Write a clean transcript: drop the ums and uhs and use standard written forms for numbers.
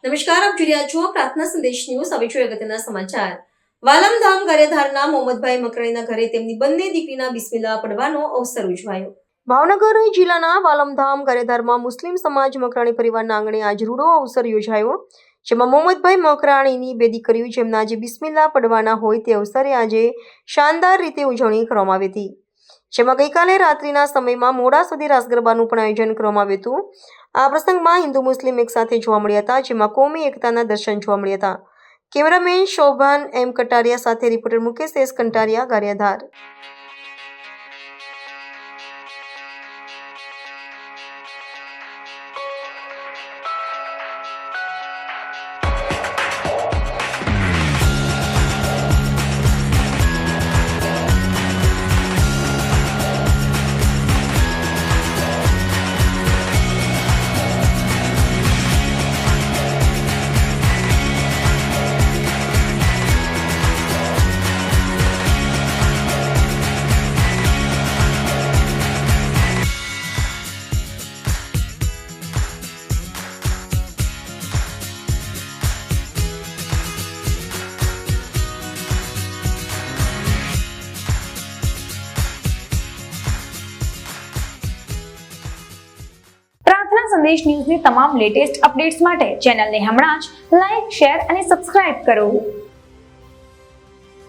નમસ્કાર, આપ જોઈ રહ્યા છો પ્રાર્થના સંદેશ ન્યૂઝ. હવે જોઈએ અગત્યના સમાચાર. વાલમધામ ગારિયાધારના મોહમ્મદભાઈ મકરાણીના ઘરે તેમની બંને દીકરીના બિસ્મિલ્લાહ પડવાનો અવસર ઉજવાયો. ભાવનગર જિલ્લાના વાલમધામ ગારિયાધારમાં મુસ્લિમ સમાજ મકરાણી પરિવારના આંગણે આજ રૂડો અવસર યોજાયો, જેમાં મોહમ્મદભાઈ મકરાણીની બે દીકરીઓ જેમના આજે બિસ્મિલ્લાહ પડવાના હોય તે અવસરે આજે શાનદાર રીતે ઉજવણી કરવામાં આવી હતી. જેમાં ગઈકાલે રાત્રિના સમયમાં મોડા સુધી રાસ ગરબાનું પણ આયોજન કરવામાં આવ્યું હતું. આ પ્રસંગમાં હિન્દુ મુસ્લિમ એક સાથે જોવા મળ્યા હતા, જેમાં કોમી એકતાના દર્શન જોવા મળ્યા હતા. કેમેરામેન શોભાન એમ કટારિયા સાથે રિપોર્ટર મુકેશ એસ કંટારિયા, ગારિયાધાર. સંદેશ ન્યૂઝની તમામ લેટેસ્ટ અપડેટ્સ માટે ચેનલને હમણાં જ લાઈક, શેર અને સબસ્ક્રાઇબ કરો.